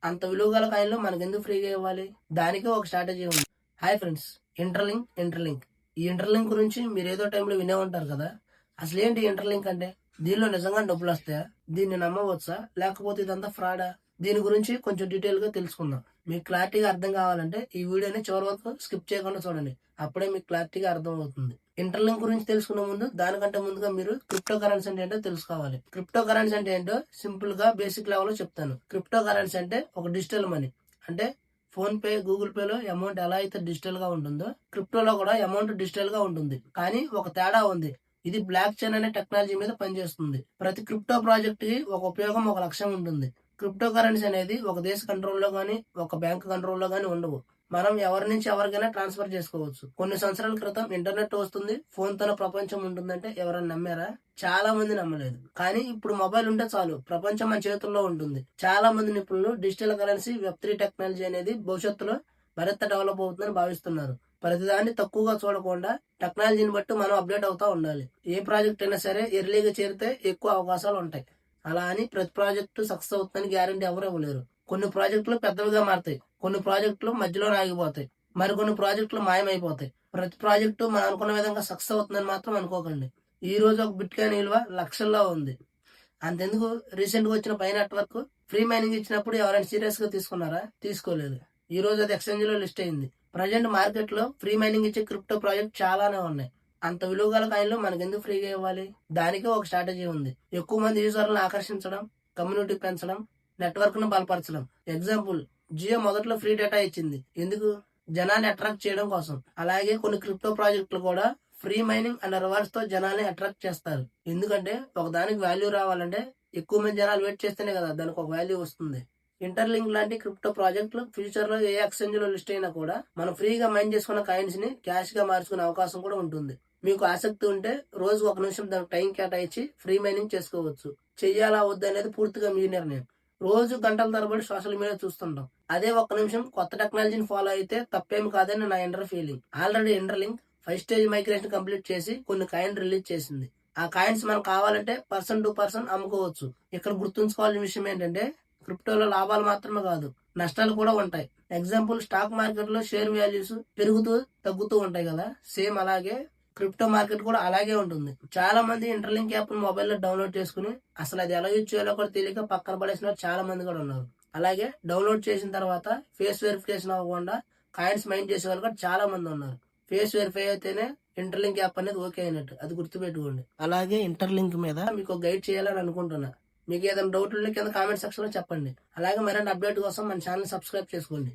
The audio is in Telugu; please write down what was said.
అంత విలువ గల కాయిన్లు మనకెందుకు ఫ్రీగా ఇవ్వాలి? దానికి ఒక స్ట్రాటజీ ఉంది. Hi friends, interlink. ఈ ఇంటర్లింక్ గురించి మీరు ఏదో టైంలో వినే ఉంటారు కదా. అసలు ఏంటి ఇంటర్లింక్ అంటే? దీనిలో నిజంగా డబ్బులు వస్తాయా? దీన్ని నమ్మవచ్చా, లేకపోతే ఇదంతా ఫ్రాడా? దీని గురించి కొంచెం డీటెయిల్ గా తెలుసుకుందాం. మీకు క్లారిటీగా అర్థం కావాలంటే ఈ వీడియోని చివరి వరకు స్కిప్ చేయకుండా చూడండి. అప్పుడే మీకు క్లారిటీగా అర్థం అవుతుంది. ఇంటర్లింక్ గురించి తెలుసుకునే ముందు, దానికంటే ముందుగా మీరు క్రిప్టో కరెన్సీ అంటే ఏంటో తెలుసుకోవాలి. క్రిప్టో కరెన్సీ అంటే ఏంటో సింపుల్ గా బేసిక్ లెవెల్ లో చెప్తాను. క్రిప్టో కరెన్సీ అంటే ఒక డిజిటల్ మనీ. అంటే ఫోన్ పే, గూగుల్ పే లో అమౌంట్ ఎలా అయితే డిజిటల్ గా ఉంటుందో, క్రిప్టోలో కూడా అమౌంట్ డిజిటల్ గా ఉంటుంది. కానీ ఒక తేడా ఉంది. ఇది బ్లాక్ చైన్ అనే టెక్నాలజీ మీద పనిచేస్తుంది. ప్రతి క్రిప్టో ప్రాజెక్ట్ కి ఒక ఉపయోగం, ఒక లక్ష్యం ఉంటుంది. క్రిప్టో కరెన్సీ అనేది ఒక దేశ కంట్రోల్లో గానీ, ఒక బ్యాంక్ కంట్రోల్లో గానీ ఉండవు. మనం ఎవరి నుంచి ఎవరికైనా ట్రాన్స్ఫర్ చేసుకోవచ్చు. కొన్ని సంవత్సరాల క్రితం ఇంటర్నెట్ వస్తుంది, ఫోన్ తోనే ప్రపంచం ఉంటుందంటే ఎవరైనా నమ్మారా? చాలా మంది నమ్మలేదు. కానీ ఇప్పుడు మొబైల్ ఉంటే చాలు, ప్రపంచం మన చేతుల్లో ఉంటుంది. చాలా మంది నిపుణులు డిజిటల్ కరెన్సీ, వెబ్3 టెక్నాలజీ అనేది భవిష్యత్తులో మరింత డెవలప్ అవుతుందని భావిస్తున్నారు. ప్రతిదాన్ని తక్కువగా చూడకుండా టెక్నాలజీని బట్టి మనం అప్డేట్ అవుతా ఉండాలి. ఏ ప్రాజెక్ట్ అయినా సరే ఎర్లీగా చేరితే ఎక్కువ అవకాశాలు ఉంటాయి. అలా అని ప్రతి ప్రాజెక్టు సక్సెస్ అవుతుందని గ్యారంటీ ఎవరు ఇవ్వలేరు. కొన్ని ప్రాజెక్టులు పెద్దవిగా మారతాయి, కొన్ని ప్రాజెక్టులు మధ్యలో ఆగిపోతాయి, మరికొన్ని ప్రాజెక్టులు మాయమైపోతాయి. ప్రతి ప్రాజెక్టు మనం అనుకున్న విధంగా సక్సెస్ అవుతుందని మాత్రం అనుకోకండి. ఈ రోజు ఒక బిట్ కాయిన్ విలువ లక్షల్లో ఉంది. అంతెందుకు, రీసెంట్ గా వచ్చిన పై నెట్వర్క్ ఫ్రీ మైనింగ్ ఇచ్చినప్పుడు ఎవరైనా సీరియస్ గా తీసుకున్నారా? తీసుకోలేదు. ఈ రోజు అది ఎక్స్చేంజ్ లో లిస్ట్ అయింది. ప్రజెంట్ మార్కెట్ లో ఫ్రీ మైనింగ్ ఇచ్చే క్రిప్టో ప్రాజెక్ట్ చాలానే ఉన్నాయి. అంత విలువ గల కాయిన్లు మనకెందుకు ఫ్రీగా ఇవ్వాలి? దానికి ఒక స్ట్రాటజీ ఉంది. ఎక్కువ మంది యూజర్లను ఆకర్షించడం, కమ్యూనిటీ పెంచడం, నెట్వర్క్ ను బలపరచడం. ఎగ్జాంపుల్, జియో మొదట్లో ఫ్రీ డేటా ఇచ్చింది. ఎందుకు? జనాన్ని అట్రాక్ట్ చేయడం కోసం. అలాగే కొన్ని క్రిప్టో ప్రాజెక్టులు కూడా ఫ్రీ మైనింగ్ అండ్ రివార్డ్స్ తో జనాల్ని అట్రాక్ట్ చేస్తారు. ఎందుకంటే ఒక దానికి వాల్యూ రావాలంటే ఎక్కువ మంది జనాలు వెయిట్ చేస్తేనే కదా దానికి ఒక వాల్యూ వస్తుంది. ఇంటర్లింక్ లాంటి క్రిప్టో ప్రాజెక్టులు ఫ్యూచర్ లో ఏ ఎక్స్చేంజ్ లో లిస్ట్ అయినా కూడా మనం ఫ్రీగా మైన్ చేసుకున్న కాయిన్స్ ని క్యాష్ గా మార్చుకునే అవకాశం కూడా ఉంటుంది. మీకు ఆసక్తి ఉంటే రోజు ఒక నిమిషం దానికి టైం కేటాయించి ఫ్రీ మైనింగ్ చేసుకోవచ్చు. చెయ్యాలా వద్దు అనేది పూర్తిగా మీ నిర్ణయం. రోజు గంటల తరబడి సోషల్ మీడియా చూస్తుంటాం. అదే ఒక్క నిమిషం కొత్త టెక్నాలజీని ఫాలో అయితే తప్పేమి కాదని నా inter feeling. Already interlink 5 stage migration complete చేసి కొన్ని కాయిన్ రిలీజ్ చేసింది. ఆ కాయిన్స్ మనకు కావాలంటే పర్సన్ టు పర్సన్ అమ్ముకోవచ్చు. ఇక్కడ గుర్తుంచుకోవాల్సిన విషయం ఏంటంటే క్రిప్టోలో లాభాలు మాత్రమే కాదు, నష్టాలు కూడా ఉంటాయి. ఎగ్జాంపుల్, స్టాక్ మార్కెట్ లో షేర్ వాల్యూస్ పెరుగుతూ తగ్గుతూ ఉంటాయి కదా, సేమ్ అలాగే క్రిప్టో మార్కెట్ కూడా అలాగే ఉంటుంది. చాలా మంది ఇంటర్లింక్ యాప్ మొబైల్ లో డౌన్లోడ్ చేసుకుని అసలు అది ఎలా యూజ్ చేయాలో కూడా తెలియక పక్కన పడేసిన చాలా మంది కూడా ఉన్నారు. అలాగే డౌన్లోడ్ చేసిన తర్వాత ఫేస్ వెరిఫికేషన్ అవ్వకుండా కాయిన్స్ మైండ్ చేసే వాళ్ళు కూడా చాలా మంది ఉన్నారు. ఫేస్ వెరిఫై అయితేనే ఇంటర్లింక్ యాప్ అనేది ఓకే అయినట్టు, అది గుర్తుపెట్టుకోండి. అలాగే ఇంటర్లింక్ మీద మీకు గైడ్ చేయాలని అనుకుంటున్నా. మీకు ఏదైనా డౌట్ ఉంటే కింద కామెంట్ సెక్షన్ లో చెప్పండి. అలాగే మరిన్ని అప్డేట్ కోసం మన ఛానల్ సబ్స్క్రైబ్ చేసుకోండి.